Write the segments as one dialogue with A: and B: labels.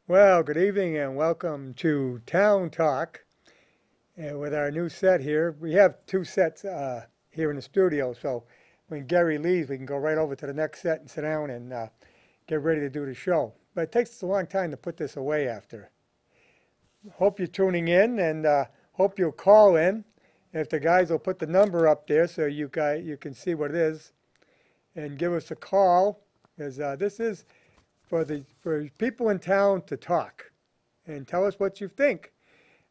A: Well, good evening and welcome to Town Talk. And with our new set here, we have two sets here in the studio. So when Gary leaves, we can go right over to the next set and sit down and get ready to do the show. But it takes us a long time to put this away after. Hope you're tuning in and hope you'll call in. If the guys will put the number up there so you can see what it is and give us a call, because this is for people in town to talk and tell us what you think.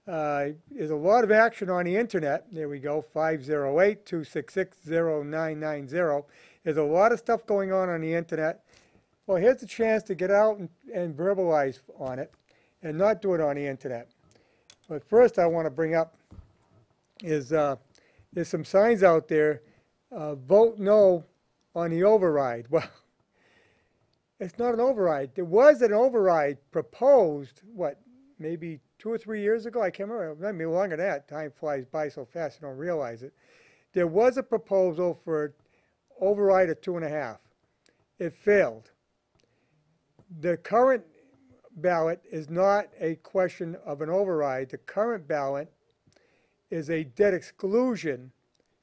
A: There's a lot of action on the internet. There we go, 508-266-0990. There's a lot of stuff going on the internet. Well, here's a chance to get out and verbalize on it and not do it on the internet. But first I want to bring up is there's some signs out there, vote no on the override. Well, it's not an override. There was an override proposed, what, maybe 2 or 3 years ago? I can't remember. Maybe longer than that. Time flies by so fast you don't realize it. There was a proposal for override of 2.5. It failed. The current ballot is not a question of an override. The current ballot is a debt exclusion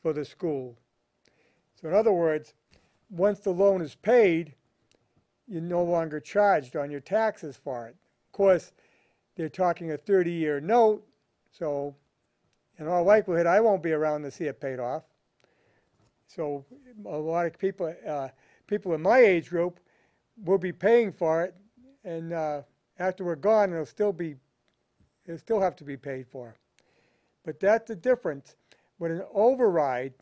A: for the school. So in other words, once the loan is paid, you're no longer charged on your taxes for it. Of course, they're talking a 30-year note, so in all likelihood, I won't be around to see it paid off. So a lot of people in my age group will be paying for it, and after we're gone, it'll still have to be paid for. But that's the difference. With an override,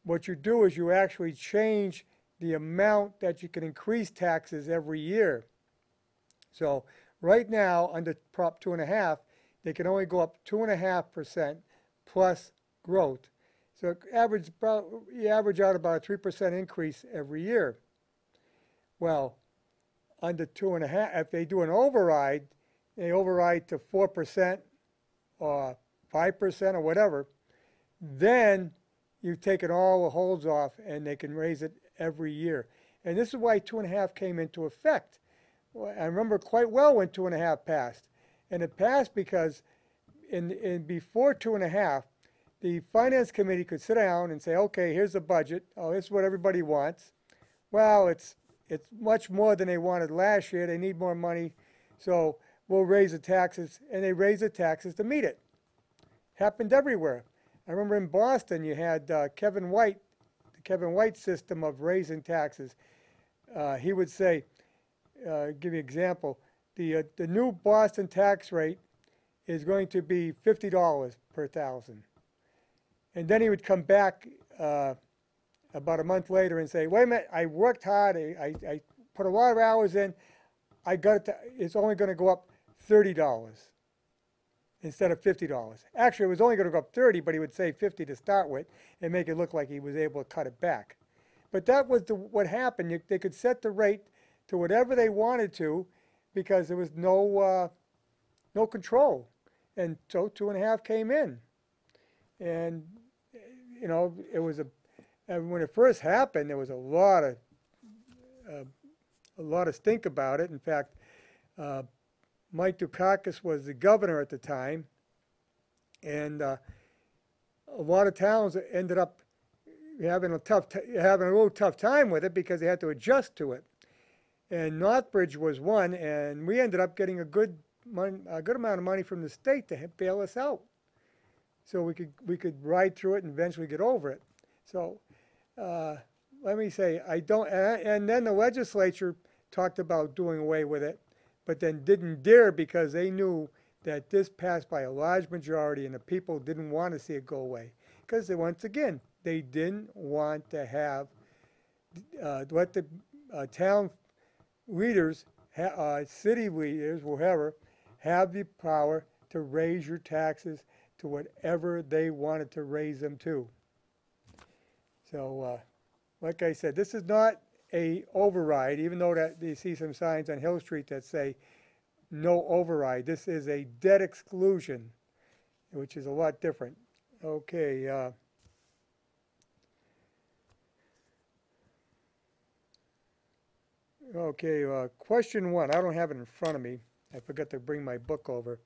A: what you do is you actually change the amount that you can increase taxes every year. So right now, under Prop 2.5, they can only go up 2.5% plus growth. So you average out about a 3% increase every year. Well, under 2.5, if they do an override, they override to 4% or 5% or whatever, then you've taken all the holds off and they can raise it every year. And this is why 2.5 came into effect. Well, I remember quite well when 2.5 passed. And it passed because before 2.5, the Finance Committee could sit down and say, okay, here's the budget. Oh, this is what everybody wants. Well, it's much more than they wanted last year. They need more money. So we'll raise the taxes. And they raised the taxes to meet it. Happened everywhere. I remember in Boston you had Kevin White, the Kevin White system of raising taxes. He would say, give you an example, the new Boston tax rate is going to be $50 per thousand. And then he would come back about a month later and say, wait a minute, I worked hard, I put a lot of hours in, I got it to, it's only going to go up $30 instead of $50. Actually, it was only going to go up 30, but he would say 50 to start with and make it look like he was able to cut it back. But that was what happened. They could set the rate to whatever they wanted to because there was no control. And so 2.5 came in. And, you know, and when it first happened, there was a lot of stink about it. In fact, Mike Dukakis was the governor at the time, and a lot of towns ended up having a little tough time with it because they had to adjust to it. And Northbridge was one, and we ended up getting a good amount of money from the state to bail us out, so we could ride through it and eventually get over it. So let me say, and then the legislature talked about doing away with it, but then didn't dare because they knew that this passed by a large majority and the people didn't want to see it go away. Because once again, they didn't want to have, let the town leaders, city leaders, whoever, have the power to raise your taxes to whatever they wanted to raise them to. So, like I said, this is not a override, even though that you see some signs on Hill Street that say no override. This is a debt exclusion, which is a lot different. Okay. Okay, question one. I don't have it in front of me. I forgot to bring my book over.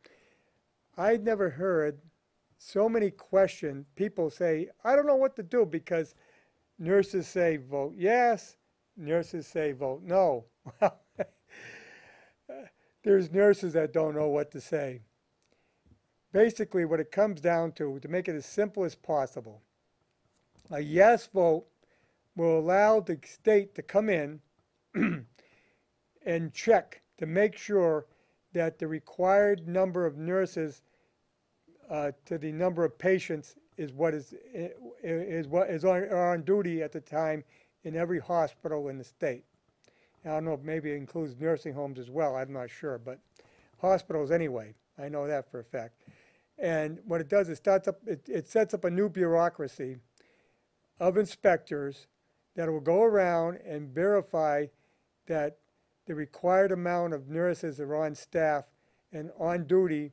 A: I'd never heard so many questions. People say, I don't know what to do because nurses say vote yes, nurses say vote no. There's nurses that don't know what to say. Basically, what it comes down to make it as simple as possible, a yes vote will allow the state to come in and check to make sure that the required number of nurses to the number of patients is what is on duty at the time in every hospital in the state. I don't know if maybe it includes nursing homes as well. I'm not sure, but hospitals anyway. I know that for a fact. And what it does is it sets up a new bureaucracy of inspectors that will go around and verify that the required amount of nurses are on staff and on duty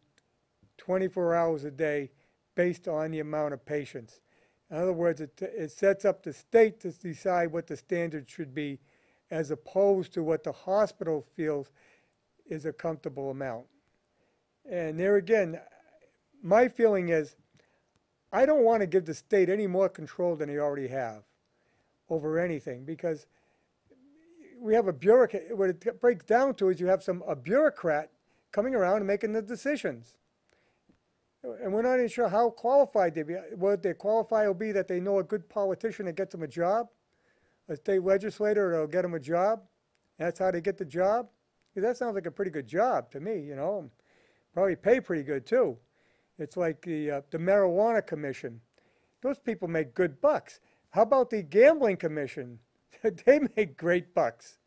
A: 24 hours a day based on the amount of patients. In other words, it sets up the state to decide what the standard should be as opposed to what the hospital feels is a comfortable amount. And there again, my feeling is I don't want to give the state any more control than they already have over anything because we have a bureaucrat. What it breaks down to is you have a bureaucrat coming around and making the decisions. And we're not even sure how qualified they be. What they qualify will be that they know a good politician that gets them a job, a state legislator that'll get them a job. That's how they get the job. Because that sounds like a pretty good job to me, you know. Probably pay pretty good too. It's like the marijuana commission. Those people make good bucks. How about the gambling commission? They make great bucks.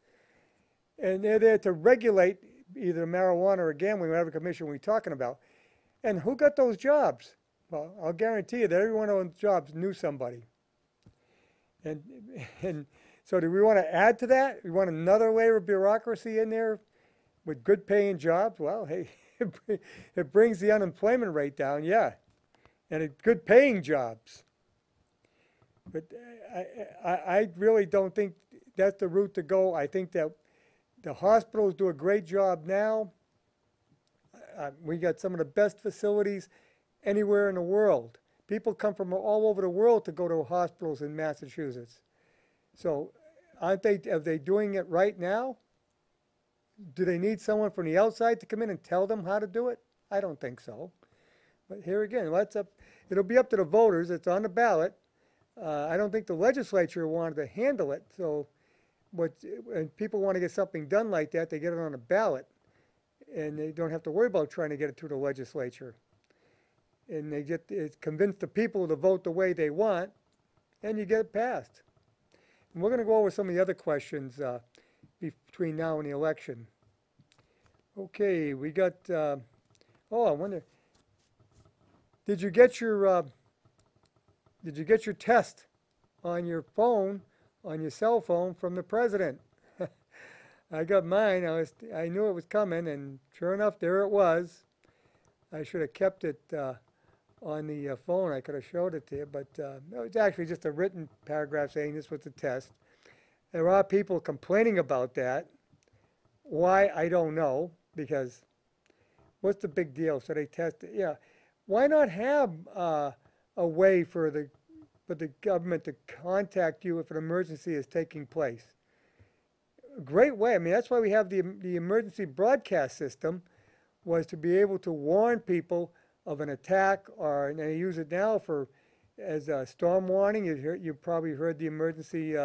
A: And they're there to regulate either marijuana or gambling, whatever commission we're talking about. And who got those jobs? Well, I'll guarantee you that every one of those jobs knew somebody. And so do we want to add to that? We want another layer of bureaucracy in there with good paying jobs? Well, hey, it brings the unemployment rate down, yeah. And it's good paying jobs. But I really don't think that's the route to go. I think that the hospitals do a great job now. We got some of the best facilities anywhere in the world. People come from all over the world to go to hospitals in Massachusetts. So are they doing it right now? Do they need someone from the outside to come in and tell them how to do it? I don't think so. But here again, it'll be up to the voters. It's on the ballot. I don't think the legislature wanted to handle it. So when people want to get something done like that, they get it on the ballot. And they don't have to worry about trying to get it through the legislature. And they convince the people to vote the way they want, and you get it passed. And we're going to go over some of the other questions between now and the election. Okay, we got, I wonder, did you get your test on your phone, on your cell phone from the president? I got mine. I knew it was coming, and sure enough, there it was. I should have kept it on the phone. I could have showed it to you, but it was actually just a written paragraph saying this was the test. There are people complaining about that. Why, I don't know, because what's the big deal? So they test it. Yeah. Why not have a way for the government to contact you if an emergency is taking place? A great way. I mean, that's why we have the emergency broadcast system, was to be able to warn people of an attack, and they use it now as a storm warning. You probably heard the emergency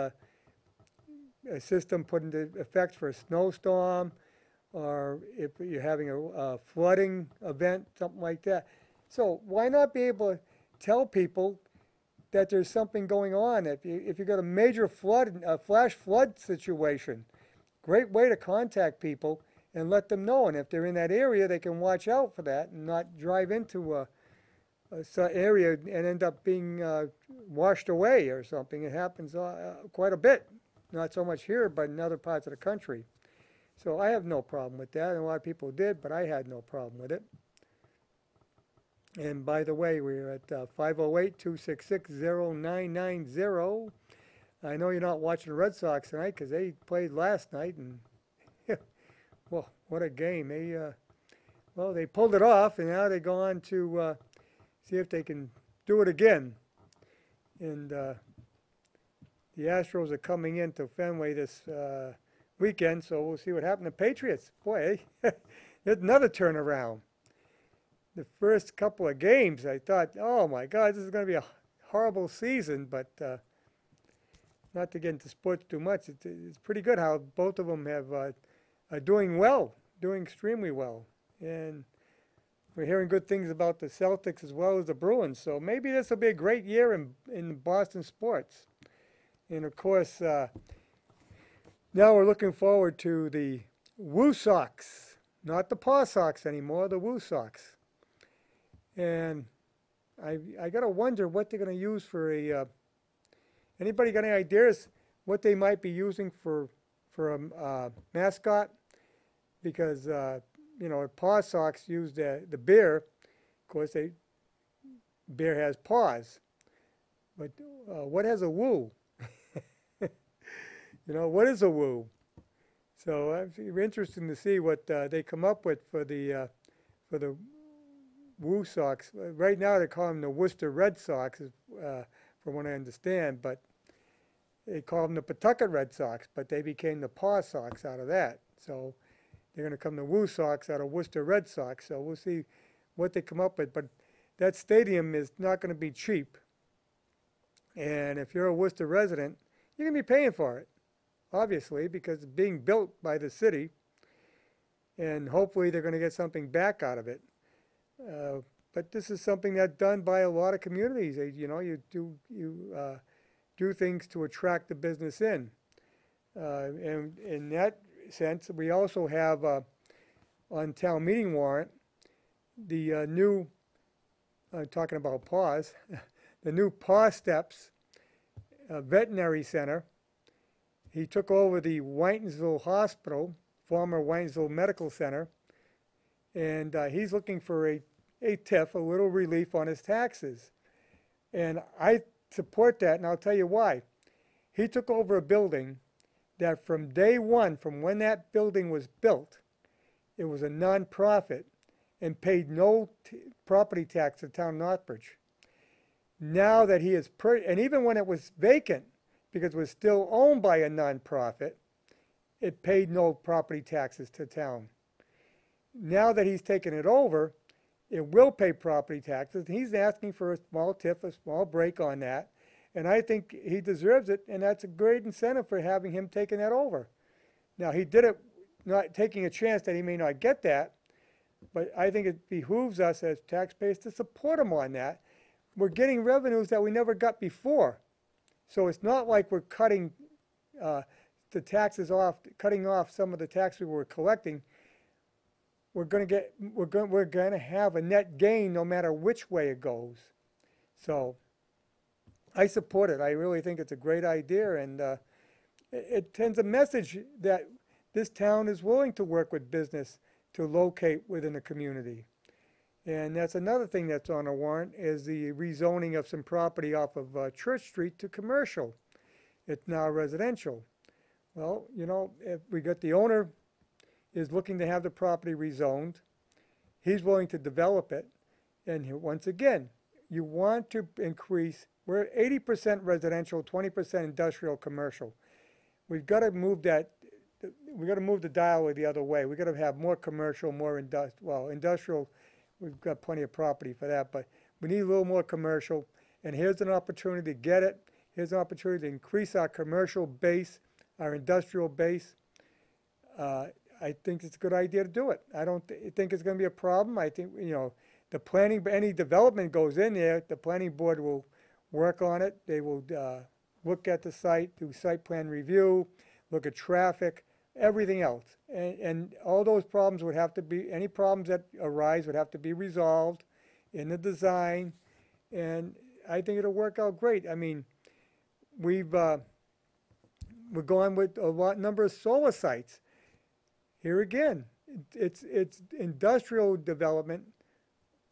A: system put into effect for a snowstorm, or if you're having a flooding event, something like that. So why not be able to tell people that there's something going on? If you've got a major flash flood situation, great way to contact people and let them know. And if they're in that area, they can watch out for that and not drive into a area and end up being washed away or something. It happens quite a bit. Not so much here, but in other parts of the country. So I have no problem with that. And a lot of people did, but I had no problem with it. And by the way, we're at 508-266-0990. I know you're not watching the Red Sox tonight because they played last night, and well, what a game! Well, they pulled it off, and now they go on to see if they can do it again. And the Astros are coming into Fenway this weekend, so we'll see what happens. The Patriots, boy, there's another turnaround. The first couple of games, I thought, oh my God, this is going to be a horrible season, but not to get into sports too much, it's pretty good how both of them are doing well, doing extremely well. And we're hearing good things about the Celtics as well as the Bruins, so maybe this will be a great year in Boston sports. And of course, now we're looking forward to the Woo Sox, not the Paw Sox anymore, the Woo Sox. And I gotta wonder what they're gonna use for a. Anybody got any ideas what they might be using for a mascot? Because you know, Paw Sox use the bear. Of course, bear has paws. But what has a woo? You know, what is a woo? So it's interesting to see what they come up with for the Woo Sox. Right now they call them the Worcester Red Sox, from what I understand, but they call them the Pawtucket Red Sox, but they became the Paw Sox out of that. So they're going to come the Woo Sox out of Worcester Red Sox. So we'll see what they come up with. But that stadium is not going to be cheap. And if you're a Worcester resident, you're going to be paying for it, obviously, because it's being built by the city. And hopefully they're going to get something back out of it. But this is something that's done by a lot of communities. You know, you do things to attract the business in. And in that sense, we also have on town meeting warrant the new, talking about paws, the new Paw Steps Veterinary Center. He took over the Whitensville Hospital, former Whitensville Medical Center, and he's looking for a TIF, a little relief on his taxes. And I support that, and I'll tell you why. He took over a building that from day one, from when that building was built, it was a nonprofit and paid no property tax to town Northbridge. Now that he is, and even when it was vacant, because it was still owned by a nonprofit, it paid no property taxes to town. Now that he's taken it over, it will pay property taxes. He's asking for a small TIF, a small break on that. And I think he deserves it, and that's a great incentive for having him taking that over. Now, he did it not taking a chance that he may not get that, but I think it behooves us as taxpayers to support him on that. We're getting revenues that we never got before. So it's not like we're cutting the taxes off, cutting off some of the taxes we were collecting. We're going to have a net gain no matter which way it goes. So I support it. I really think it's a great idea, and it sends a message that this town is willing to work with business to locate within the community. And that's another thing that's on a warrant is the rezoning of some property off of Church Street to commercial. It's now residential. Well, you know, if we got the owner is looking to have the property rezoned, he's willing to develop it, and once again, you want to increase. We're 80% residential, 20% industrial, commercial. We've got to move that. We've got to move the dial the other way. We've got to have more commercial, more industrial. Well, industrial, we've got plenty of property for that, but we need a little more commercial. And here's an opportunity to get it. Here's an opportunity to increase our commercial base, our industrial base. I think it's a good idea to do it. I don't think it's going to be a problem. I think, you know, the planning, any development goes in there, the planning board will work on it. They will look at the site, do site plan review, look at traffic, everything else. And all those problems would have to be, any problems that arise would have to be resolved in the design. And I think it'll work out great. I mean, we're going with a number of solar sites. Here again, it's industrial development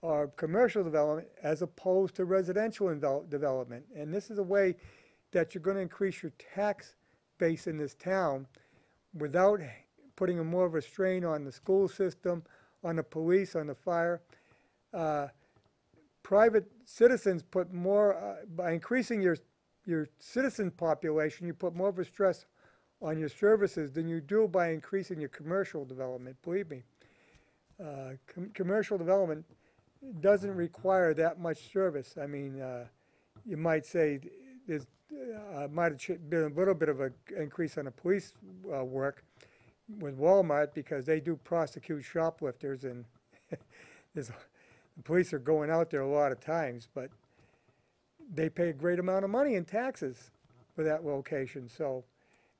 A: or commercial development as opposed to residential development. And this is a way that you're going to increase your tax base in this town without putting a more of a strain on the school system, on the police, on the fire. Private citizens put more, by increasing your citizen population, you put more of a stress on your services than you do by increasing your commercial development, believe me. Commercial development doesn't require that much service. I mean, you might say there's might have been a little bit of an increase on the police work with Walmart because they do prosecute shoplifters, and the police are going out there a lot of times, but they pay a great amount of money in taxes for that location, so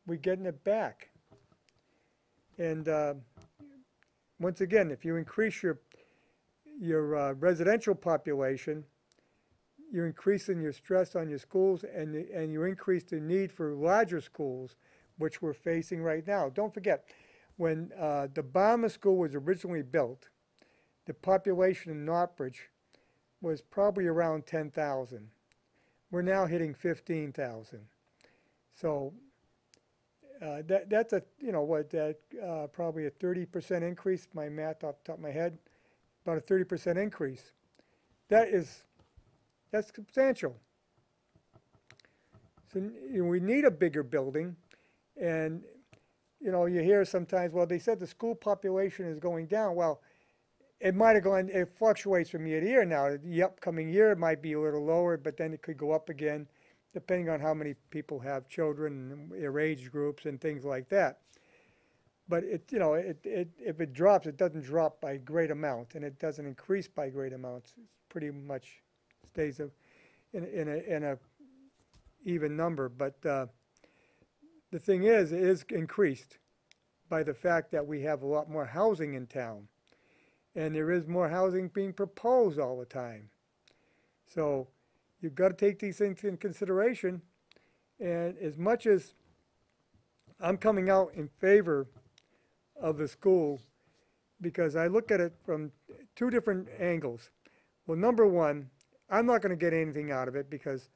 A: we're getting it back. And once again, if you increase your residential population, you're increasing your stress on your schools, and you increase the need for larger schools, which we're facing right now. Don't forget, when the Bomber School was originally built, the population in Northbridge was probably around 10,000. We're now hitting 15,000. So that's a, probably a 30% increase, my math off the top of my head, about a 30% increase. That's substantial. So we need a bigger building, and you hear sometimes, well, they said the school population is going down. Well, it might have gone, it fluctuates from year to year now. The upcoming year it might be a little lower, but then it could go up again, depending on how many people have children, their age groups, and things like that. But if it drops, it doesn't drop by a great amount, and it doesn't increase by great amounts. It's pretty much stays in a even number. But the thing is, it is increased by the fact that we have a lot more housing in town, and there is more housing being proposed all the time. So you've got to take these things in consideration. And as much as I'm coming out in favor of the school, because I look at it from two different angles. Well, number one, I'm not going to get anything out of it because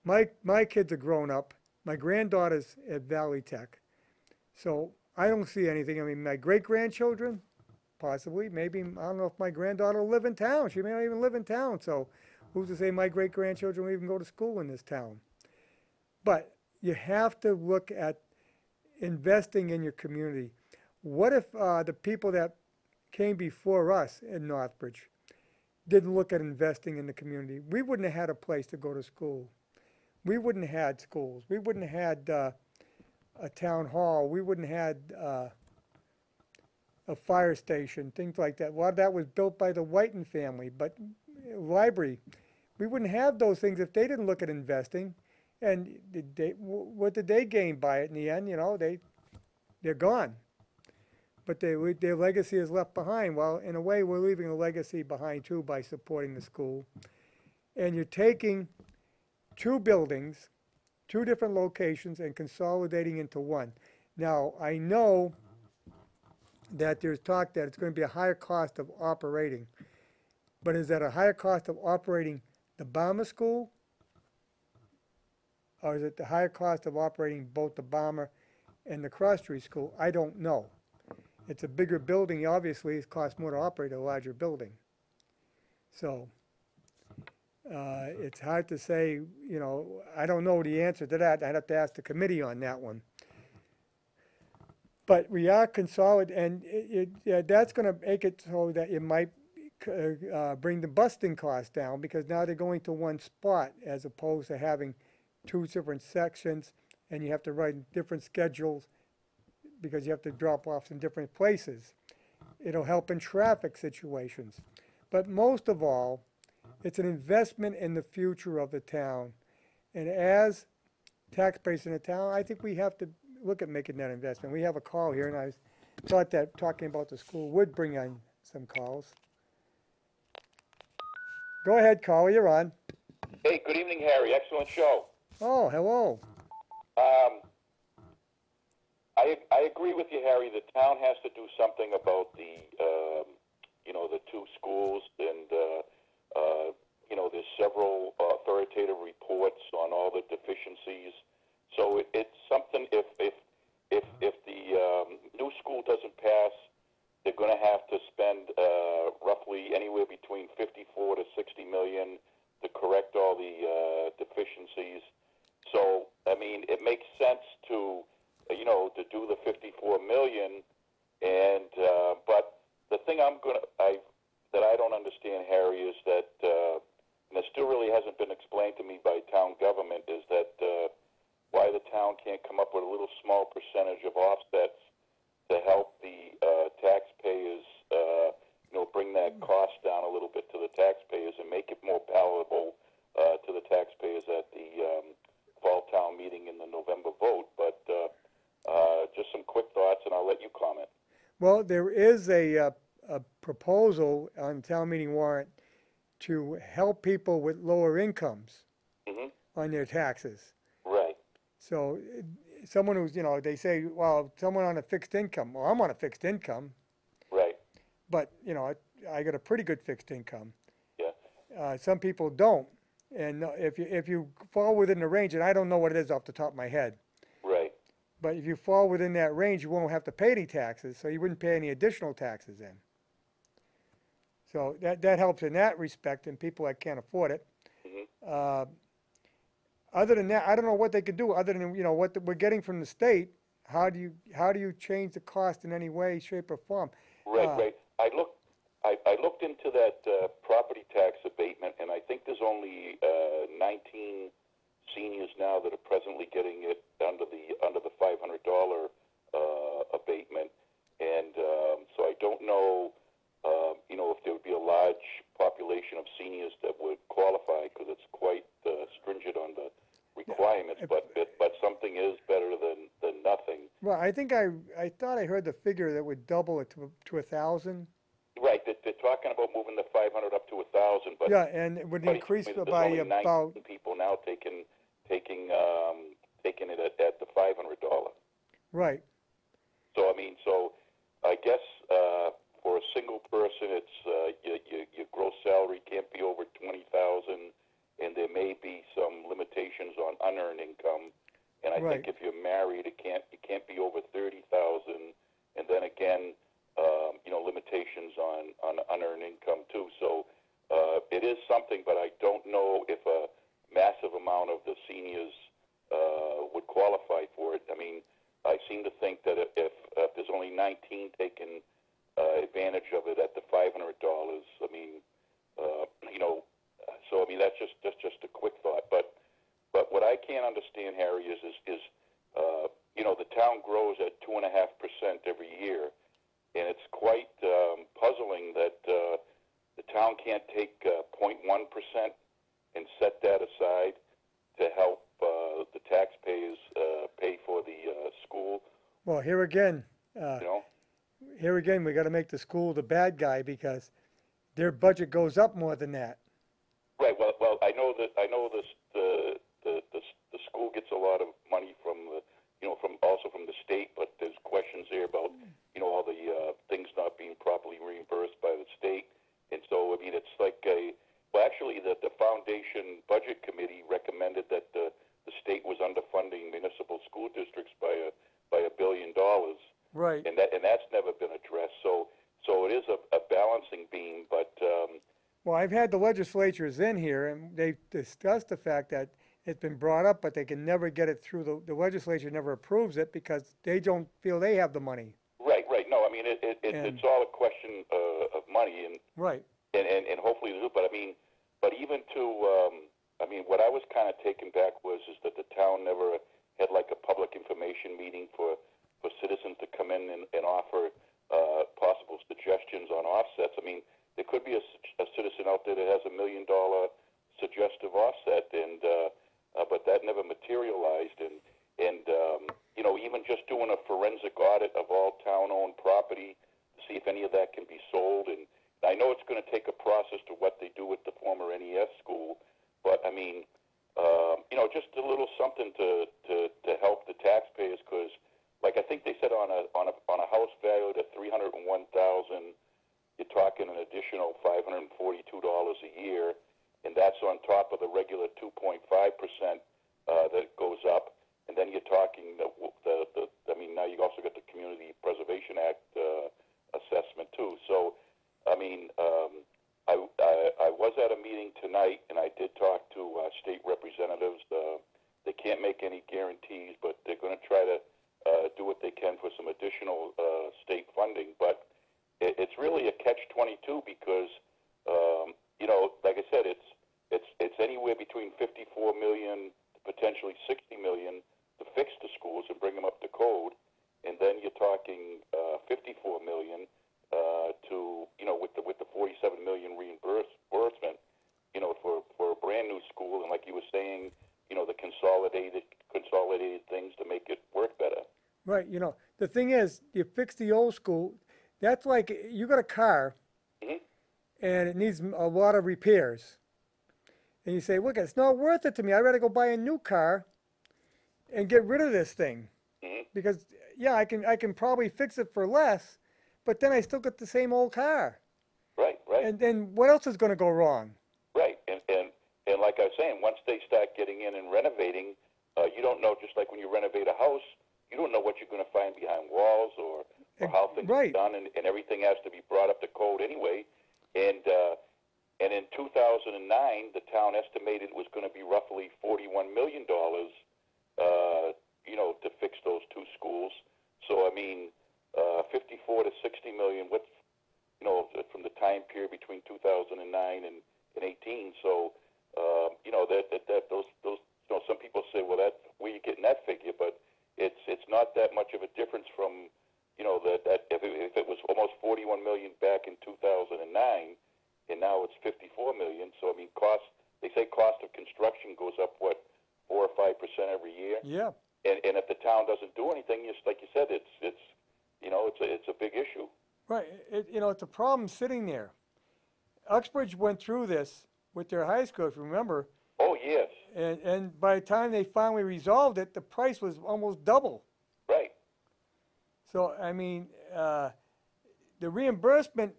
A: my kids are grown up. My granddaughter's at Valley Tech. So I don't see anything. I mean, my great-grandchildren, possibly, maybe, I don't know if my granddaughter will live in town. She may not even live in town. So who's to say my great-grandchildren will even go to school in this town? But you have to look at investing in your community. What if the people that came before us in Northbridge didn't look at investing in the community? We wouldn't have had a place to go to school. We wouldn't have had schools. We wouldn't have had a town hall. We wouldn't have had a fire station, things like that. A lot of that was built by the Whiten family, but library. We wouldn't have those things if they didn't look at investing. And what did they gain by it in the end? They're gone. But their legacy is left behind. Well, in a way, we're leaving a legacy behind, too, by supporting the school. And you're taking two buildings, two different locations, and consolidating into one. Now, I know that there's talk that it's going to be a higher cost of operating. But is that a higher cost of operating the Bomber School? Or is it the higher cost of operating both the Bomber and the Cross Street School? I don't know. It's a bigger building. Obviously, it costs more to operate a larger building. So it's hard to say, I don't know the answer to that. I'd have to ask the committee on that one. But we are consolidating, and that's going to make it so that it might bring the busting costs down, because now they're going to one spot as opposed to having two different sections, and you have to write different schedules because you have to drop off in different places. It'll help in traffic situations. But most of all, it's an investment in the future of the town. And as taxpayers in the town, I think we have to look at making that investment. We have a call here, and I thought that talking about the school would bring on some calls. Go ahead, caller, you're on.
B: Hey, good evening, Harry. Excellent show.
A: Oh, hello.
B: I agree with you, Harry. The town has to do something about the two schools, and there's several authoritative reports on all the deficiencies. So it's something. If the new school doesn't pass, they're going to have to spend roughly anywhere between 54 to 60 million to correct all the deficiencies. So I mean, it makes sense to to do the 54 million, and but the thing that I don't understand, Harry, is that and it still really hasn't been explained to me by town government, is that why the town can't come up with a little small percentage of offsets to help the taxpayers, bring that cost down a little bit to the taxpayers and make it more palatable to the taxpayers at the fall town meeting in the November vote. But just some quick thoughts, and I'll let you comment.
A: Well, there is a proposal on town meeting warrant to help people with lower incomes
B: Mm-hmm.
A: on their taxes.
B: Right.
A: So someone who's, they say, well, someone on a fixed income. Well, I'm on a fixed income,
B: Right.
A: but, I got a pretty good fixed income.
B: Yeah.
A: Some people don't. And if you fall within the range, and I don't know what it is off the top of my head,
B: Right.
A: but if you fall within that range, you won't have to pay any taxes, so you wouldn't pay any additional taxes in. So that helps in that respect, and people that can't afford it.
B: Mm-hmm.
A: Other than that, I don't know what they could do other than what we're getting from the state. How do you change the cost in any way, shape, or form?
B: Right. Right. I looked into that property tax abatement, and I think there's only 19 seniors now that are presently getting it under the $500 abatement, and so I don't know, if there would be a large population of seniors that would qualify, because it's quite stringent on the requirements. But something is better than nothing.
A: Well, I think I thought I heard the figure that would double it to 1,000.
B: Right, they're talking about moving the 500 up to 1,000, but
A: Yeah, and it would increase
B: there's
A: by
B: only 19
A: about.
B: people now taking it at the $500.
A: Right.
B: So I guess for a single person, it's your gross salary can't be over 20,000, and there may be some limitations on unearned income. And I
A: Right.
B: think if you're married, it can't be over 30,000, and then again, limitations on unearned income too. So it is something, but I don't know if a massive amount of the seniors would qualify for it. I mean, I seem to think that if there's only 19 taking advantage of it at the $500, I mean, so I mean that's just a quick thought. But what I can't understand, Harry, is the town grows at 2.5% every year, and it's quite puzzling that the town can't take 0.1% and set that aside to help the taxpayers pay for the school.
A: Well, here again,
B: You know,
A: we got to make the school the bad guy because their budget goes up more than that.
B: right? Well, I know the school gets a lot of money from from the state, but there's questions there about all the things not being properly reimbursed by the state, and so I mean it's like actually the foundation budget committee recommended that the state was underfunding municipal school districts by $1 billion,
A: Right.
B: and that's never been addressed. So it is a balancing beam, but
A: Well, I've had the legislatures in here, and they've discussed the fact that it's been brought up, but they can never get it through. The legislature never approves it because they don't feel they have the money.
B: right. No, I mean it's all a question of money, and
A: Right.
B: and hopefully they do. But I mean, even to what I was kind of taken back was that the town never had like a public information meeting for citizens to come in and offer possible suggestions on offsets. I mean, there could be a citizen out there that has $1 million suggestive offset, and but that never materialized. And even just doing a forensic audit of all town-owned property to see if any of that can be sold. And I know it's going to take a process to what they do with the former NES school, but I mean, just a little something to help the taxpayers, because, like I think they said on a house valued at $301,000, you're talking an additional $542 a year, and that's on top of the regular 2.5% that goes up. And then you're talking I mean, now you also got the Community Preservation Act assessment too. So, I mean, I was at a meeting tonight, and I did talk to state representatives. They can't make any guarantees, but they're going to try to do what they can for some additional state funding. But it's really a catch-22 because, you know, like I said, it's anywhere between 54 million to potentially 60 million to fix the schools and bring them up to code, and then you're talking 54 million to, you know, with the 47 million reimbursement, you know, for a brand new school, and like you were saying, you know, the consolidated things to make it work better.
A: Right. You know, the thing is, you fix the old school. That's like you got a car,
B: Mm-hmm.
A: and it needs a lot of repairs, and you say, "Look, it's not worth it to me. I'd rather go buy a new car and get rid of this thing,
B: Mm-hmm.
A: because yeah, I can probably fix it for less, but then I still got the same old car."
B: Right.
A: And then what else is going to go wrong?
B: Right, and like I was saying, once they start getting in and renovating, you don't know, just like when you renovate a house, you don't know what you're going to find behind walls or how things
A: Right.
B: are done, and everything has to be brought up to code anyway. And in 2009, the town estimated it was going to be roughly $41 million, you know, to fix those two schools. So, I mean, 54 to 60 million, what's, you know, from the time period between 2009 and 18. So, you know, those, you know, some people say, well, that's where you getting that figure, but it's not that much of a difference from, you know, that if it was almost 41 million back in 2009, and now it's 54 million. So, I mean, they say cost of construction goes up, what, 4 or 5% every year?
A: Yeah.
B: And if the town doesn't do anything, just like you said, it's you know, it's a big issue.
A: Right. You know, it's a problem sitting there. Uxbridge went through this with their high school, if you remember,
B: Oh, yes.
A: and by the time they finally resolved it, the price was almost double.
B: Right.
A: So, I mean, the reimbursement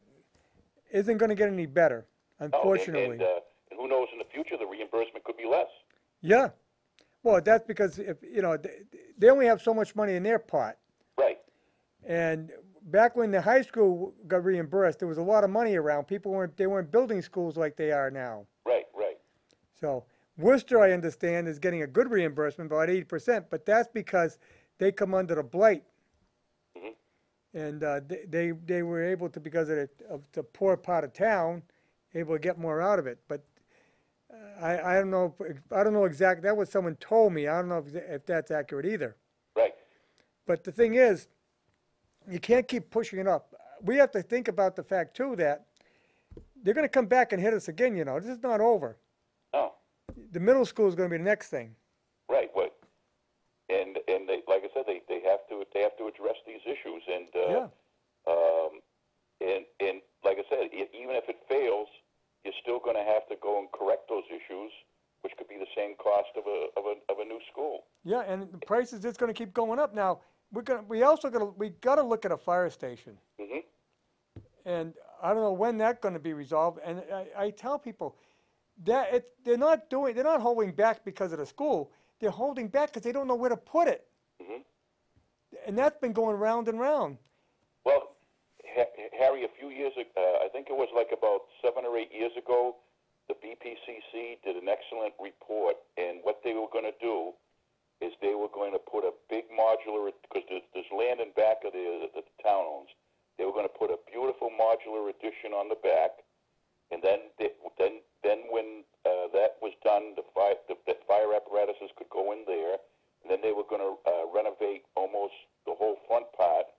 A: isn't going to get any better, unfortunately.
B: And who knows, in the future, the reimbursement could be less.
A: Yeah. Well, that's because, if you know, they only have so much money in their pot.
B: Right.
A: And back when the high school got reimbursed, there was a lot of money around. People weren't building schools like they are now.
B: Right.
A: So Worcester, I understand, is getting a good reimbursement, about 80%, but that's because they come under the blight.
B: Mm-hmm.
A: And they were able to, because of the poor part of town, able to get more out of it. But I don't know exactly. That was someone told me. I don't know if that's accurate either.
B: Right.
A: But the thing is, you can't keep pushing it up. We have to think about the fact too that they're going to come back and hit us again. You know, this is not over.
B: No.
A: The middle school is going to be the next thing.
B: Right. What? And they, like I said, they have to address these issues. And
A: Yeah.
B: And like I said, even if it fails, you're still going to have to go and correct those issues, which could be the same cost of a new school.
A: Yeah, and the price is just going to keep going up. Now we got to look at a fire station.
B: Mm-hmm.
A: And I don't know when that's going to be resolved. And I tell people that they're not holding back because of the school. They're holding back because they don't know where to put it.
B: Mm-hmm.
A: And that's been going round and round.
B: Well, Harry, a few years ago, I think it was like about 7 or 8 years ago, the BPCC did an excellent report, and what they were going to do is they were going to put a big modular, because there's land in back of that the town owns. They were going to put a beautiful modular addition on the back, and then when that was done, the fire apparatuses could go in there, and then they were going to renovate almost the whole front part,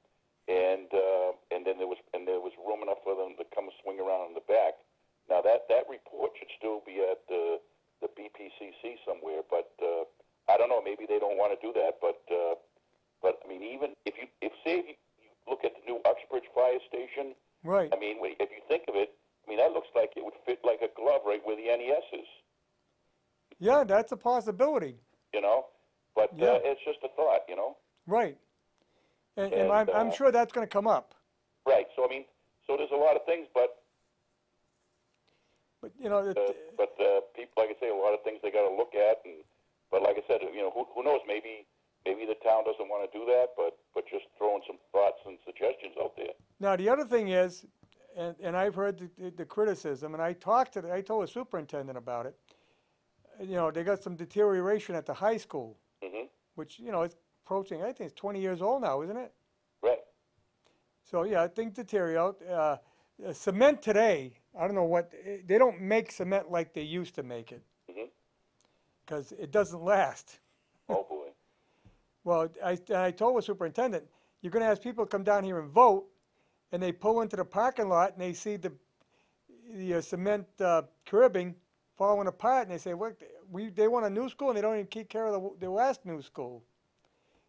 B: and then there was room enough for them to come swing around in the back. Now that report should still be at the BPCC somewhere, but I don't know. Maybe they don't want to do that, but I mean, even if you look at the new Uxbridge fire station,
A: Right.
B: I mean, if you think of it, I mean, that looks like it would fit like a glove right where the NES is.
A: Yeah, that's a possibility.
B: You know, but
A: Yeah.
B: it's just a thought. You know.
A: Right. And
B: And,
A: I'm sure that's going to come up.
B: Right. So I mean, so there's a lot of things, but
A: But, you know,
B: People, like I say, a lot of things they got to look at, but like I said, who knows? Maybe the town doesn't want to do that, but just throwing some thoughts and suggestions out there.
A: now the other thing is, and I've heard the criticism, and I told the superintendent about it. You know, they got some deterioration at the high school,
B: Mm-hmm.
A: which, you know, it's approaching, I think it's 20 years old now, isn't it?
B: Right.
A: So, yeah, I think deteriorate. Cement today, I don't know what, they don't make cement like they used to make it,
B: Mm-hmm.
A: because it doesn't last.
B: Oh boy.
A: Well, I told the superintendent, you're going to have people come down here and vote, and they pull into the parking lot and they see the cement curbing falling apart, and they say, "What? They want a new school, and they don't even keep care of the last new school."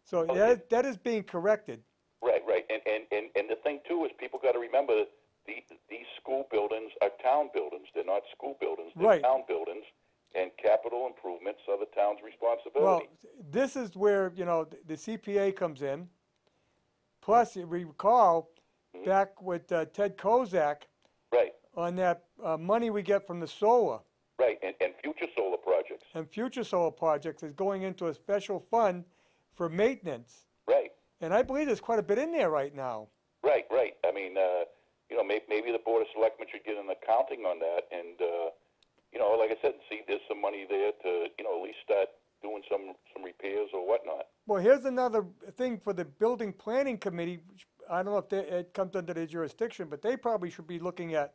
A: So that is being corrected.
B: Right. And the thing too is people got to remember that these school buildings are town buildings. They're not school buildings. They're
A: Right.
B: town buildings, and capital improvements are the town's
A: Well,
B: responsibility.
A: this is where, you know, the CPA comes in. Plus, you recall back with Ted Kozak
B: Right.
A: on that money we get from the solar.
B: Right. And future solar projects.
A: And future solar projects is going into a special fund for maintenance.
B: Right.
A: And I believe there's quite a bit in there right now.
B: Right. I mean, maybe the Board of Selectmen should get an accounting on that, and like I said, see there's some money there to, at least start doing some repairs or whatnot.
A: Well, here's another thing for the building planning committee. Which I don't know if it comes under their jurisdiction, but they probably should be looking at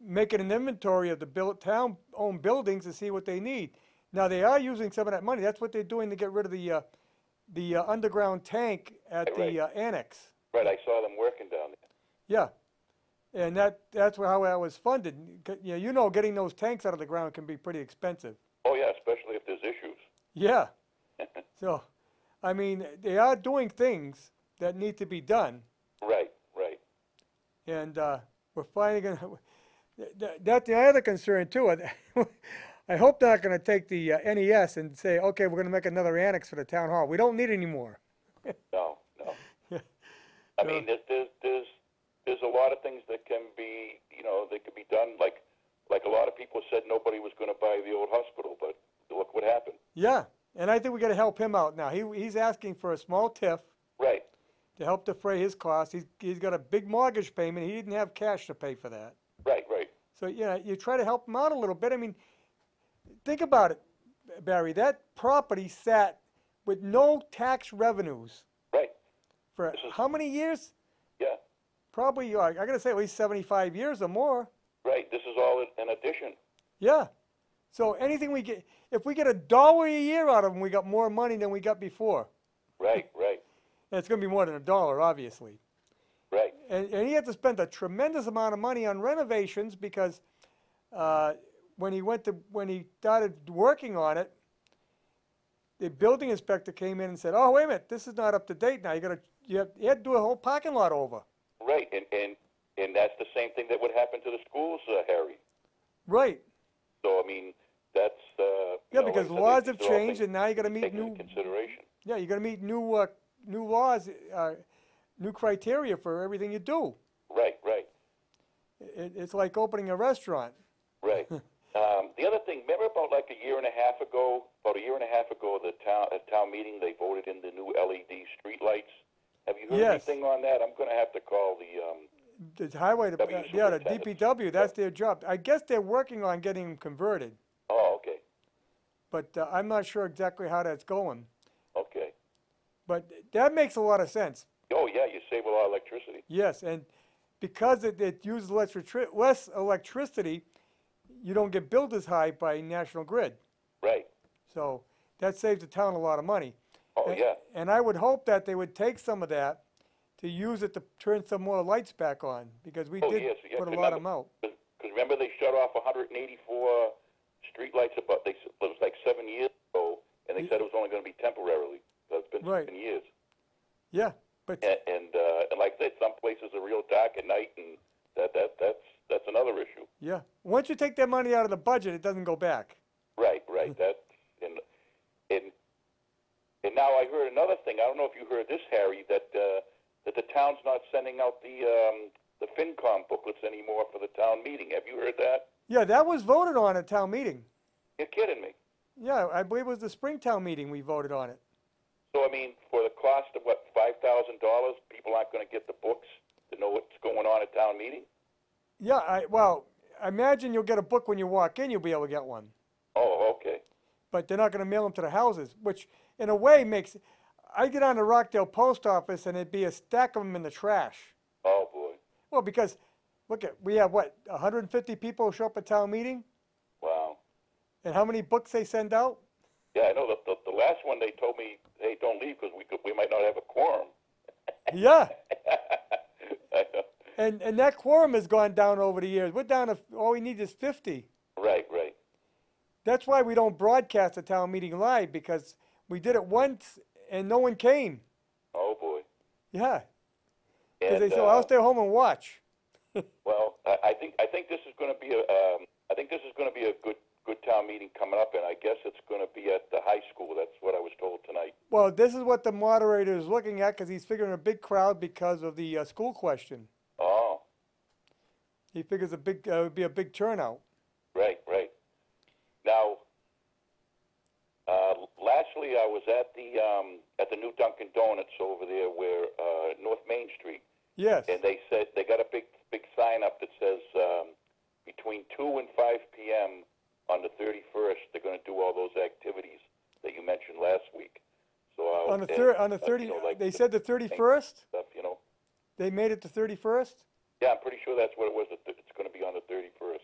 A: making an inventory of the town-owned buildings to see what they need. Now, they are using some of that money. That's what they're doing to get rid of the underground tank at the annex.
B: Right, I saw them working down there.
A: Yeah, and that's how that was funded. Getting those tanks out of the ground can be pretty expensive.
B: Oh yeah, especially if there's issues.
A: Yeah. So, I mean, they are doing things that need to be done.
B: Right.
A: And we're finally going to. That's the other concern too. I hope they're not going to take the NES and say, okay, we're going to make another annex for the town hall. We don't need any more.
B: No.
A: Yeah.
B: I mean, there's a lot of things that can be, that could be done. Like a lot of people said, nobody was going to buy the old hospital, but look what happened.
A: Yeah, and I think we got to help him out now. He's asking for a small TIF.
B: Right.
A: To help defray his costs. He's got a big mortgage payment. He didn't have cash to pay for that.
B: Right.
A: So, you try to help him out a little bit. I mean, think about it, Barry. That property sat with no tax revenues.
B: Right.
A: For how many years?
B: Yeah.
A: Probably, I got to say, at least 75 years or more.
B: Right. This is all an addition.
A: Yeah. So anything we get, if we get $1 a year out of them, we got more money than we got before.
B: Right.
A: And it's going to be more than $1, obviously.
B: Right.
A: And he had to spend a tremendous amount of money on renovations because when he started working on it, the building inspector came in and said, "Oh, wait a minute, this is not up to date now. You had to do a whole parking lot over."
B: Right, and that's the same thing that would happen to the schools, Harry.
A: Right.
B: So I mean, that's
A: because laws have changed, and now you got to meet new
B: consideration.
A: Yeah, you got to meet new laws, new criteria for everything you do.
B: Right.
A: It's like opening a restaurant.
B: Right. The other thing, remember about a year and a half ago, the town meeting, they voted in the new LED street lights. Have you heard anything on that? I'm going to have to call
A: the highway, the DPW. That's their job. I guess they're working on getting them converted.
B: Oh, okay.
A: But I'm not sure exactly how that's going.
B: Okay.
A: But that makes a lot of sense.
B: Oh yeah, you save a lot of electricity.
A: Yes, and because it uses less electricity, you don't get billed as high by National Grid.
B: Right.
A: So that saves the town a lot of money.
B: Oh, yeah.
A: And I would hope that they would take some of that to use it to turn some more lights back on, because we did put a lot of them out.
B: Because remember they shut off 184 street lights it was like 7 years ago, and they said it was only going to be temporarily. So it's been 7 years.
A: Yeah. But
B: and like I said, some places are real dark at night, and that's another issue.
A: Yeah. Once you take that money out of the budget, it doesn't go back.
B: Right. That and now I heard another thing. I don't know if you heard this, Harry, that the town's not sending out the FinCom booklets anymore for the town meeting. Have you heard that?
A: Yeah, that was voted on at town meeting.
B: You're kidding me.
A: Yeah, I believe it was the Springtown meeting we voted on it.
B: So, I mean, for the cost of, what, $5,000, people aren't going to get the books to know what's going on at town meeting?
A: Yeah, well, I imagine you'll get a book when you walk in, you'll be able to get one.
B: Oh, okay.
A: But they're not going to mail them to the houses, which in a way makes, I get on the Rockdale post office and it'd be a stack of them in the trash.
B: Oh, boy.
A: Well, because, look at, we have what, 150 people show up at town meeting?
B: Wow.
A: And how many books they send out?
B: Yeah, I know. The last one, they told me, hey, don't leave because we might not have a quorum.
A: Yeah.
B: I know.
A: And that quorum has gone down over the years. We're down to, all we need is 50.
B: Right, right.
A: That's why we don't broadcast a town meeting live, because we did it once and no one came.
B: Oh, boy.
A: Yeah. Because
B: And,
A: they said, well, I'll stay home and watch.
B: well, I think this is going to be a good town meeting coming up, and I guess it's going to be at the high school. That's what I was told tonight.
A: Well, this is what the moderator is looking at, because he's figuring a big crowd because of the school question.
B: Oh,
A: He figures it would be a big turnout.
B: right, right. Now, lastly, I was at the new Dunkin' Donuts over there, where North Main Street,
A: Yes.
B: and they said they got a big sign up that says between 2 and 5 p.m. on the 31st, they're going to do all those activities that you mentioned last week. So
A: On the 30,
B: like
A: they said the 31st?
B: stuff, you know.
A: They made it the 31st?
B: Yeah, I'm pretty sure that's what it was. It's going to be on the 31st.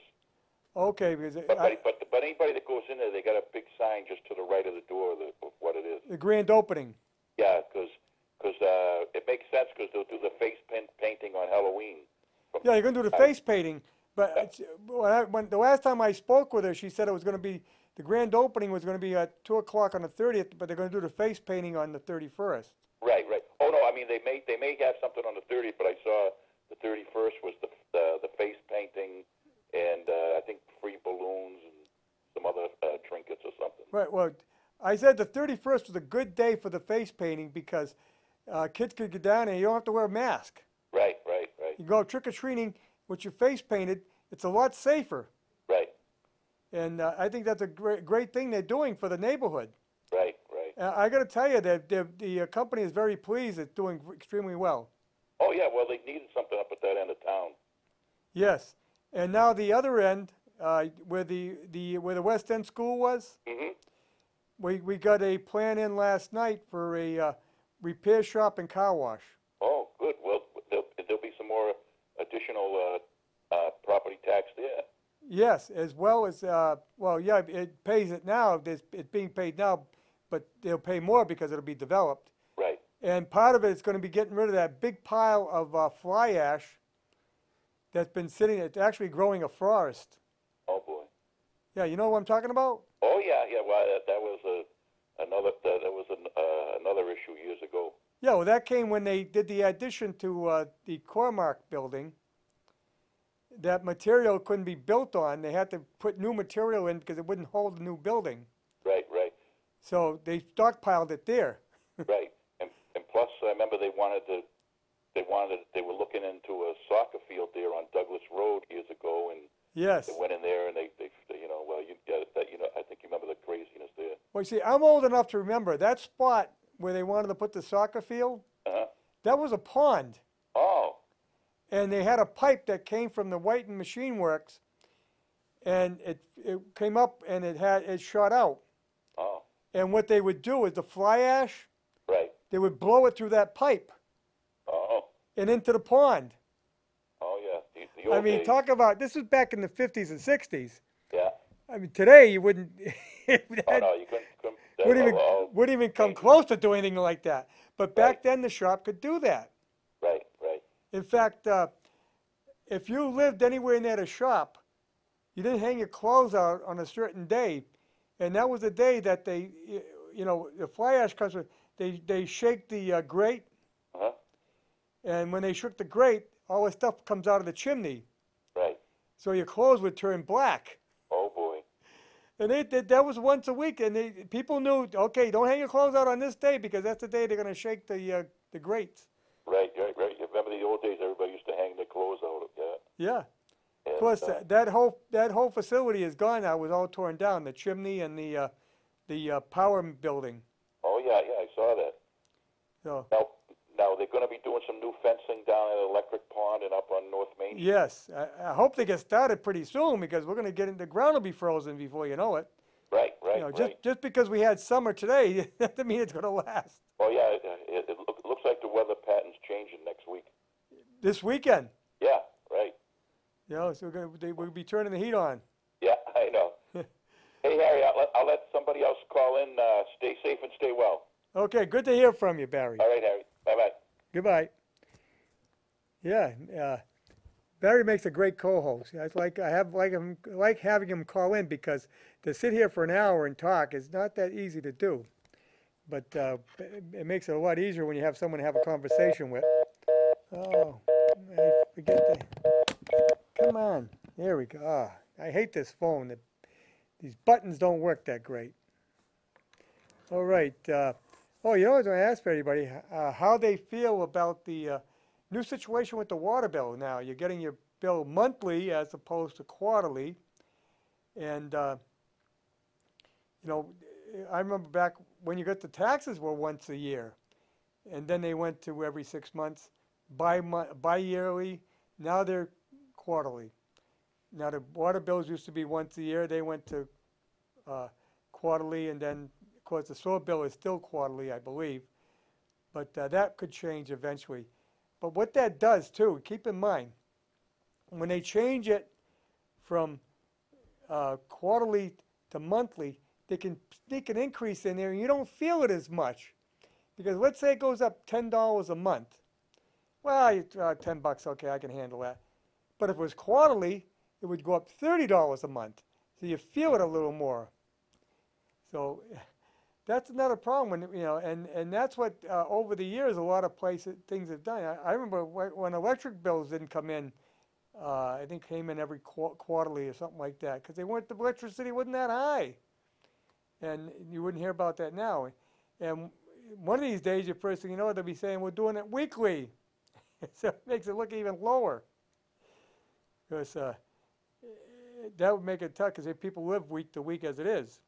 A: Okay, because
B: But anybody that goes in there, they got a big sign just to the right of the door of what it is.
A: the grand opening.
B: Yeah, because it makes sense because they'll do the face painting on Halloween.
A: Yeah, you're going to do the face painting. But it's, when the last time I spoke with her, she said it was going to be, the grand opening was going to be at 2 o'clock on the 30th, but they're going to do the face painting on the 31st.
B: Right, right. Oh no, I mean they may have something on the 30th, but I saw the 31st was the face painting and I think free balloons and some other trinkets or something.
A: Right, well, I said the 31st was a good day for the face painting because kids could get down and you don't have to wear a mask.
B: Right, right, right.
A: You go trick-or-treating with your face painted, it's a lot safer.
B: Right,
A: And I think that's a great thing they're doing for the neighborhood.
B: right, right.
A: I got to tell you that the company is very pleased. It's doing extremely well.
B: Oh yeah, well they needed something up at that end of town.
A: Yes, and now the other end, where the West End School was,
B: Mm-hmm.
A: we got a plan in last night for a repair shop and car wash.
B: Oh, good. Well, there'll be some more additional property tax there.
A: Yes, as well as well, yeah, it pays it now. It's being paid now, but they'll pay more because it'll be developed.
B: Right.
A: And part of it is going to be getting rid of that big pile of fly ash that's been sitting. It's actually growing a forest.
B: Oh boy.
A: Yeah, you know what I'm talking about?
B: Oh yeah, yeah. Well, that was another issue years ago.
A: Yeah, well, that came when they did the addition to the Cormark building. That material couldn't be built on. They had to put new material in because it wouldn't hold the new building.
B: Right, right,
A: So they stockpiled it there.
B: right. And plus, I remember they were looking into a soccer field there on Douglas Road years ago, and
A: Yes.
B: they went in there and they you know, well, you get that, you know, I think you remember the craziness there.
A: Well, you see, I'm old enough to remember that spot where they wanted to put the soccer field.
B: Uh-huh.
A: That was a pond.
B: Oh,
A: And they had a pipe that came from the Whiten Machine Works, and it came up and it shot out.
B: oh,
A: And what they would do is the fly ash,
B: right.
A: they would blow it through that pipe
B: Oh,
A: and into the pond.
B: oh yeah. The old
A: I mean,
B: days.
A: talk about, this was back in the 50s and 60s.
B: Yeah.
A: I mean, today you wouldn't,
B: Oh no, you couldn't.
A: wouldn't even come close to doing anything like that. But back then the shop could do that.
B: Right, right.
A: In fact, if you lived anywhere near the shop, you didn't hang your clothes out on a certain day, and that was the day that they, you know, the fly ash comes with, they shake the grate,
B: Uh-huh.
A: and when they shook the grate, all the stuff comes out of the chimney,
B: Right.
A: so your clothes would turn black.
B: Oh boy.
A: And that was once a week, and people knew, okay, don't hang your clothes out on this day because that's the day they're going to shake the grates.
B: Right, right, right. You remember the old days? Everybody used to hang their clothes out. Yeah.
A: Yeah. Of course, that whole facility is gone now. It was all torn down. The chimney and the power building.
B: Oh yeah, I saw that.
A: So
B: Now they're going to be doing some new fencing down at Electric Pond and up on North Main Street.
A: yes, I hope they get started pretty soon because we're going to get in. The ground will be frozen before you know it.
B: Right.
A: Just because we had summer today doesn't mean it's going to last.
B: Oh yeah, it looks like the weather pattern's changing next week.
A: This weekend.
B: Yeah, right.
A: So we'll be turning the heat on.
B: Yeah, I know. Hey Harry, I'll let somebody else call in. Stay safe and stay well.
A: Okay, good to hear from you, Barry.
B: All right, Harry. Bye-bye.
A: Goodbye. Yeah, Barry makes a great co-host. I like having him call in because to sit here for an hour and talk is not that easy to do. But it makes it a lot easier when you have someone to have a conversation with. Oh, I forget the. Come on, there we go. I hate this phone. These buttons don't work that great. All right. You know what I was going to ask everybody how they feel about the new situation with the water bill now. You're getting your bill monthly as opposed to quarterly. And, I remember back when you got the taxes were once a year. And then they went to every 6 months, bi-yearly. Now they're quarterly. Now the water bills used to be once a year. They went to quarterly, and then, of course, the sewer bill is still quarterly, I believe. But that could change eventually. But what that does, too, keep in mind, when they change it from quarterly to monthly, they can sneak an increase in there, and you don't feel it as much. Because let's say it goes up $10 a month. Well, $10, okay, I can handle that. But if it was quarterly, it would go up $30 a month. So you feel it a little more. So that's another problem, and that's what over the years a lot of things have done. I remember when electric bills didn't come in, I think came in every quarterly or something like that, because the electricity wasn't that high, and you wouldn't hear about that now. And one of these days, the first thing you know, they'll be saying we're doing it weekly, so it makes it look even lower. Because that would make it tough, because people live week to week as it is.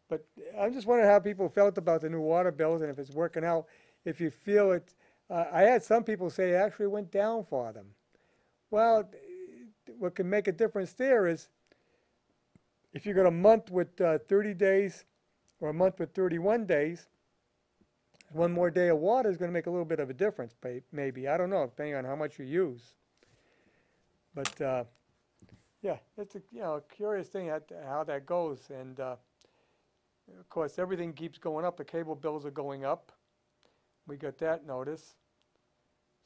A: But I'm just wondering how people felt about the new water bills and if it's working out. If you feel it, I had some people say it actually went down for them. Well, what can make a difference there is if you got a month with 30 days or a month with 31 days, one more day of water is going to make a little bit of a difference, maybe. I don't know, depending on how much you use. But yeah, it's a curious thing how that goes. And of course, everything keeps going up. The cable bills are going up. We got that notice.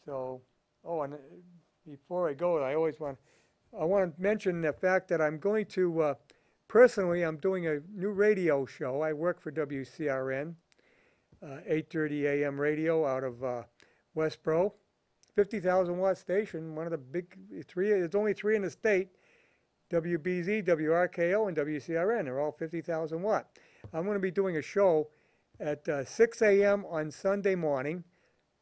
A: So, and before I go, I want to mention the fact that I'm going to, personally, I'm doing a new radio show. I work for WCRN, 8:30 a.m. radio out of Westboro. 50,000 watt station, one of the big three. There's only three in the state: WBZ, WRKO, and WCRN. They're all 50,000 watt. I'm going to be doing a show at 6 a.m. on Sunday morning,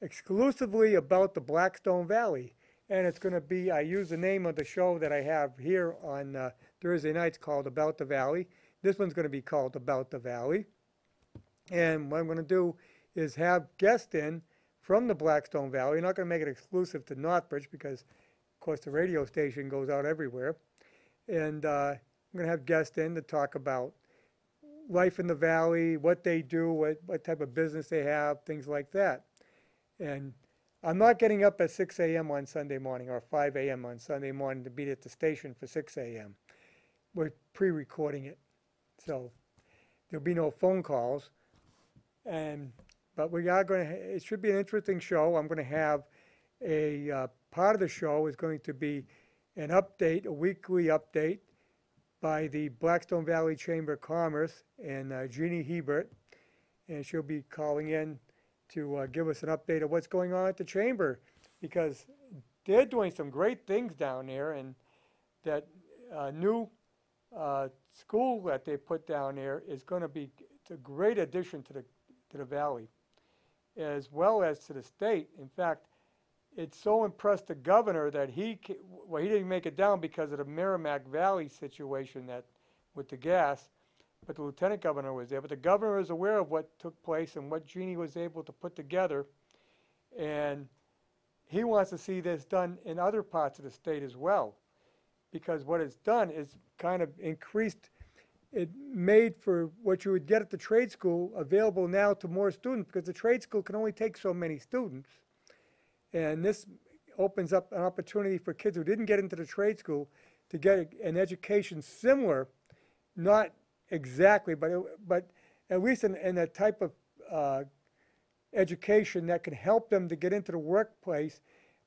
A: exclusively about the Blackstone Valley. And it's going to be, I use the name of the show that I have here on Thursday nights called About the Valley. This one's going to be called About the Valley. And what I'm going to do is have guests in from the Blackstone Valley. I'm not going to make it exclusive to Northbridge because, of course, the radio station goes out everywhere. And I'm going to have guests in to talk about life in the valley, what they do, what type of business they have, things like that. And I'm not getting up at 6 a.m. on Sunday morning or 5 a.m. on Sunday morning to be at the station for 6 a.m. We're pre-recording it. So there'll be no phone calls. But we are going to, it should be an interesting show. I'm going to have a part of the show is going to be an update, a weekly update by the Blackstone Valley Chamber of Commerce and Jeannie Hebert. And she'll be calling in to give us an update of what's going on at the Chamber, because they're doing some great things down there, and that new school that they put down there is going to be a great addition to the valley, as well as to the state. In fact, it so impressed the governor that well, he didn't make it down because of the Merrimack Valley situation that with the gas, but the lieutenant governor was there. But the governor is aware of what took place and what Jeannie was able to put together, and he wants to see this done in other parts of the state as well, because what it's done is kind of increased, it made for what you would get at the trade school available now to more students, because the trade school can only take so many students. And this opens up an opportunity for kids who didn't get into the trade school to get an education similar, not exactly, but at least in a type of education that can help them to get into the workplace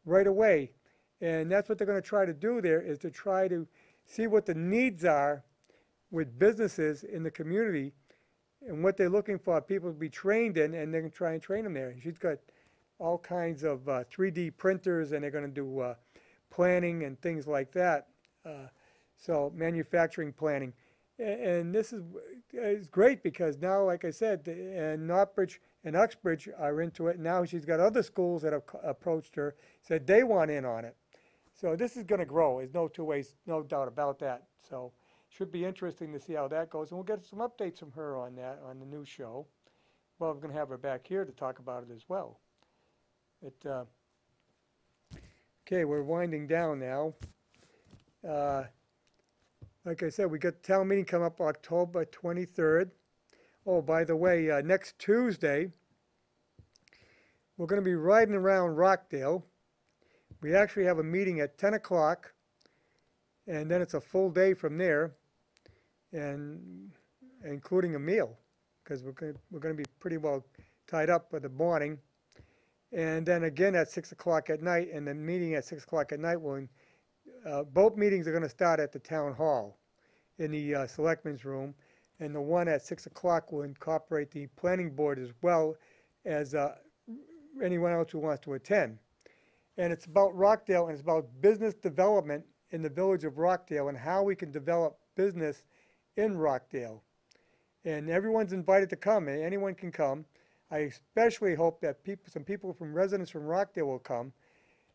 A: right away. And that's what they're going to try to do there, is to try to see what the needs are with businesses in the community and what they're looking for people to be trained in, and they can try and train them there. And she's got all kinds of 3D printers, and they're going to do planning and things like that. So manufacturing planning. And this is great, because now, like I said, and Northbridge and Uxbridge are into it. Now she's got other schools that have approached her, said they want in on it. So this is going to grow. There's no doubt about that. So should be interesting to see how that goes. And we'll get some updates from her on that on the new show. Well, we're going to have her back here to talk about it as well. Okay, we're winding down now. Like I said, we got the town meeting coming up October 23rd. Oh, by the way, next Tuesday, we're going to be riding around Rockdale. We actually have a meeting at 10 o'clock, and then it's a full day from there, and including a meal, because we're going to be pretty well tied up for the morning. And then again at 6 o'clock at night, and the meeting at 6 o'clock at night will, both meetings are going to start at the town hall in the selectmen's room, and the one at 6 o'clock will incorporate the planning board as well as anyone else who wants to attend. And it's about Rockdale, and it's about business development in the village of Rockdale and how we can develop business in Rockdale. And everyone's invited to come, and anyone can come. I especially hope that residents from Rockdale will come.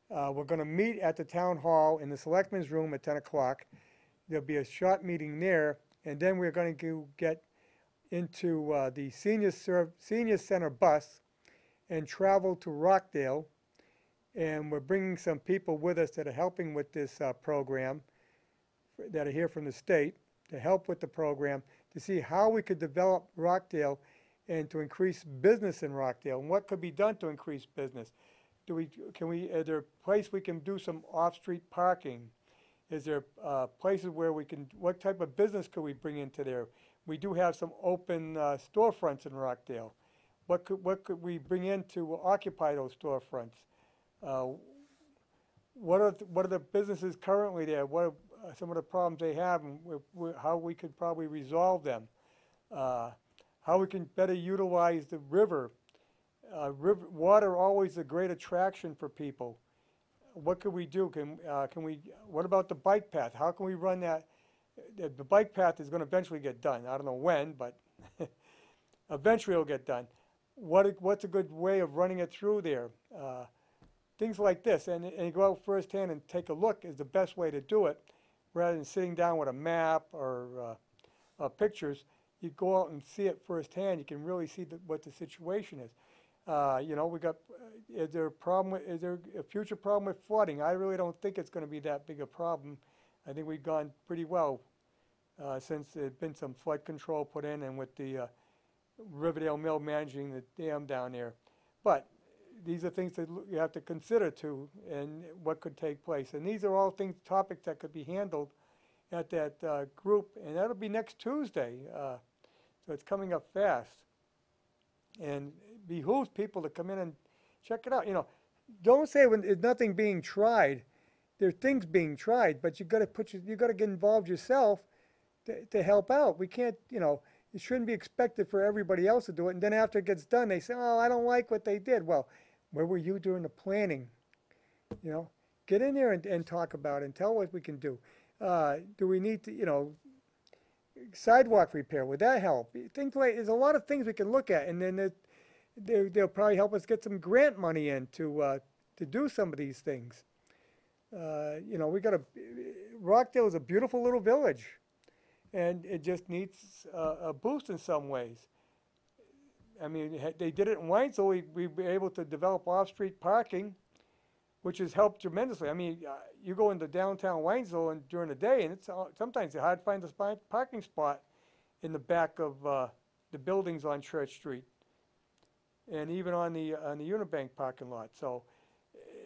A: We're going to meet at the town hall in the selectmen's room at 10 o'clock. There'll be a short meeting there, and then we're going to get into the senior center bus and travel to Rockdale. And we're bringing some people with us that are helping with this program, that are here from the state, to help with the program, to see how we could develop Rockdale and to increase business in Rockdale, and what could be done to increase business. Is there a place we can do some off-street parking? Is there places where what type of business could we bring into there? We do have some open storefronts in Rockdale. What could we bring in to occupy those storefronts? What are the businesses currently there? What are some of the problems they have, and how we could probably resolve them? How we can better utilize the river. Water always a great attraction for people. What could we do? What about the bike path? How can we run that? The bike path is going to eventually get done. I don't know when, but eventually it'll get done. What's a good way of running it through there? Things like this, and you go out firsthand and take a look is the best way to do it, rather than sitting down with a map or pictures. You go out and see it firsthand. You can really see what the situation is. Is there a future problem with flooding? I really don't think it's going to be that big a problem. I think we've gone pretty well since there's been some flood control put in, and with the Riverdale Mill managing the dam down there. But these are things that you have to consider too, and what could take place. And these are all topics that could be handled at that group, and that'll be next Tuesday. So it's coming up fast. And it behooves people to come in and check it out. Don't say when there's nothing being tried. There are things being tried, but you got to get involved yourself to help out. We can't, it shouldn't be expected for everybody else to do it. And then after it gets done, they say, "Oh, I don't like what they did." Well, where were you during the planning? Get in there and talk about it and tell what we can do. Do we need to, sidewalk repair? Would that help? There's a lot of things we can look at, and then they'll probably help us get some grant money in to to do some of these things. You know, Rockdale is a beautiful little village, and it just needs a boost in some ways. I mean, they did it in Waynesville. We were able to develop off-street parking, which has helped tremendously. I mean, you go into downtown Waynesville and during the day, and sometimes it's hard to find a parking spot in the back of the buildings on Church Street, and even on the Unibank parking lot. So,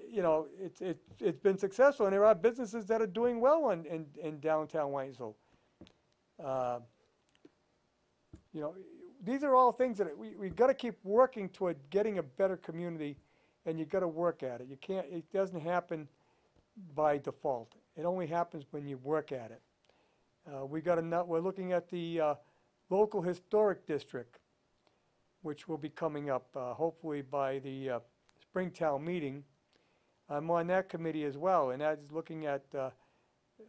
A: you know, it's been successful, and there are businesses that are doing well in downtown Waynesville. You know, these are all things that we got to keep working toward getting a better community, and you got to work at it. You can't. It doesn't happen by default. It only happens when you work at it. We're looking at the local historic district, which will be coming up hopefully by the Springtown meeting. I'm on that committee as well, and that's looking at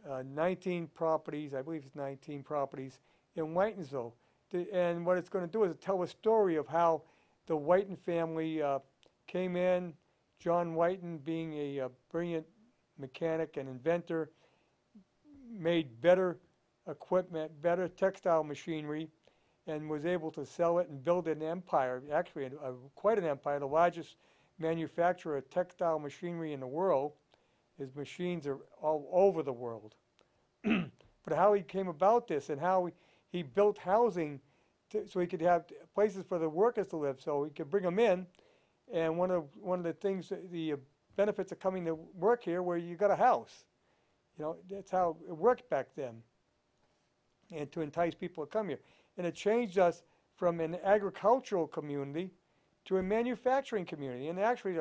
A: 19 properties. I believe it's 19 properties in Whitensville. And what it's going to do is tell a story of how the Whiten family came in, John Whiten being a brilliant mechanic and inventor, made better equipment, better textile machinery, and was able to sell it and build an empire, actually quite an empire, the largest manufacturer of textile machinery in the world. His machines are all over the world. But how he came about this and how he built housing so he could have places for the workers to live, so he could bring them in. And one of the things, the benefits of coming to work here, where you got a house. You know, that's how it worked back then, and to entice people to come here. And it changed us from an agricultural community to a manufacturing community. And actually,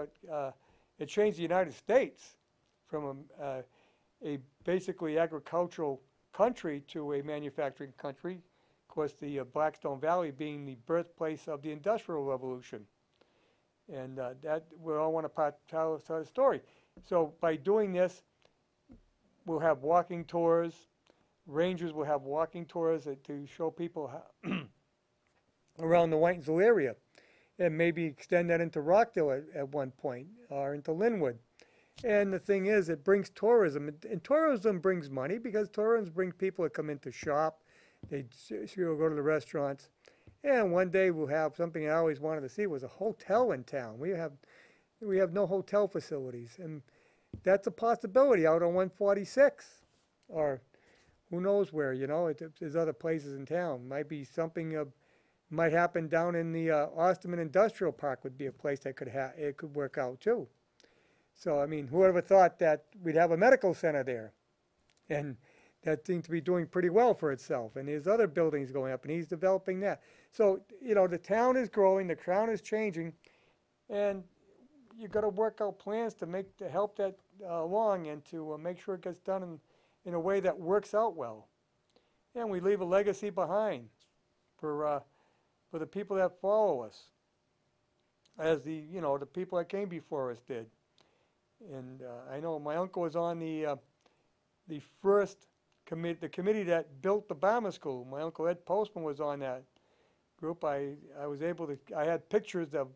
A: it changed the United States from a basically agricultural country to a manufacturing country. Of course, the Blackstone Valley being the birthplace of the Industrial Revolution. And that we all want to tell the story. So by doing this, we'll have walking tours. Rangers will have walking tours to show people how around the Whitensville area, and maybe extend that into Rockdale at one point, or into Linwood. And the thing is, it brings tourism, and tourism brings money, because tourism brings people that come in to shop. They go to the restaurants. And one day we'll have something I always wanted to see, was a hotel in town. We have no hotel facilities, and that's a possibility out on 146, or who knows where. You know, there's other places in town. Might be something might happen down in the Osterman Industrial Park. Would be a place that it could work out too. So I mean, whoever thought that we'd have a medical center there, and that seems to be doing pretty well for itself. And there's other buildings going up, and he's developing that. So, you know, the town is growing, the town is changing, and you've got to work out plans to help that along, and to make sure it gets done in a way that works out well. And we leave a legacy behind for the people that follow us, as the people that came before us did. And I know my uncle was on the first committee, the committee that built the Barmer School. My uncle Ed Postman was on that group. I had pictures of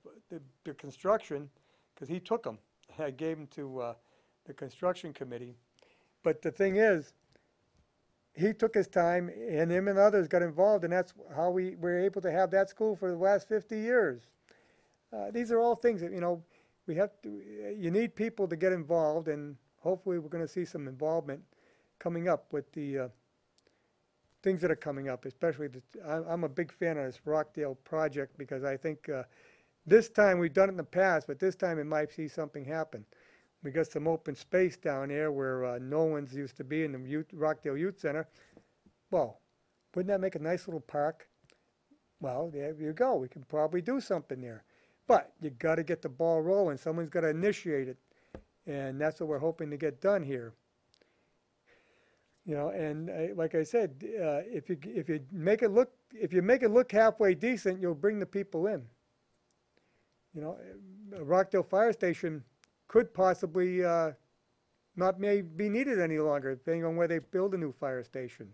A: the construction, because he took them. I gave them to the construction committee. But the thing is, he took his time, and him and others got involved, and that's how we were able to have that school for the last 50 years. These are all things that, you know, you need people to get involved, and hopefully we're going to see some involvement coming up with the things that are coming up, especially I'm a big fan of this Rockdale project, because I think this time, we've done it in the past, but this time it might see something happen. We got some open space down there where no one's used to be in the Rockdale Youth Center. Well, wouldn't that make a nice little park? Well, there you go. We can probably do something there. But you got to get the ball rolling. Someone's got to initiate it, and that's what we're hoping to get done here. You know, and like I said, if you make it look halfway decent, you'll bring the people in. You know, a Rockdale Fire Station could possibly not be needed any longer, depending on where they build a new fire station.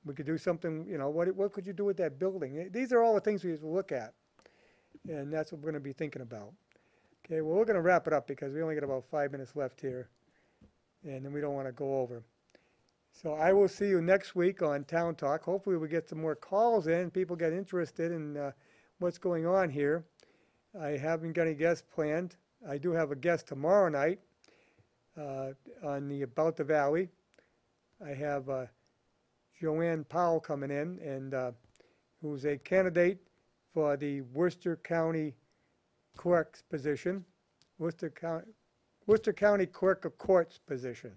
A: We could do something. You know, what could you do with that building? These are all the things we have to look at, and that's what we're going to be thinking about. Okay, well, we're going to wrap it up because we only got about 5 minutes left here, and then we don't want to go over. So I will see you next week on Town Talk. Hopefully we get some more calls in, people get interested in what's going on here. I haven't got any guests planned. I do have a guest tomorrow night on the About the Valley. I have Joanne Powell coming in, and who's a candidate for the Worcester County Clerk's position, Worcester County Clerk of Courts position.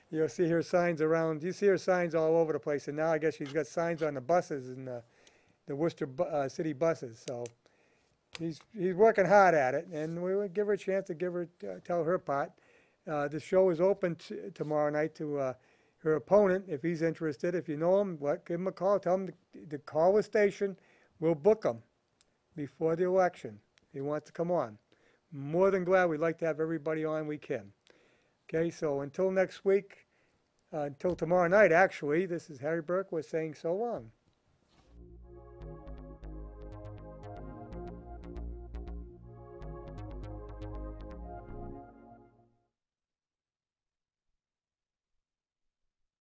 A: You'll see her signs around. You see her signs all over the place, and now I guess she's got signs on the buses and the Worcester city buses. So he's working hard at it, and we will give her a chance to tell her part. The show is open tomorrow night to her opponent if he's interested. If you know him, give him a call. Tell him to call the station. We'll book him before the election if he wants to come on. More than glad. We'd like to have everybody on we can. Okay, so until next week, until tomorrow night, actually, this is Harry Berkowitz saying so long.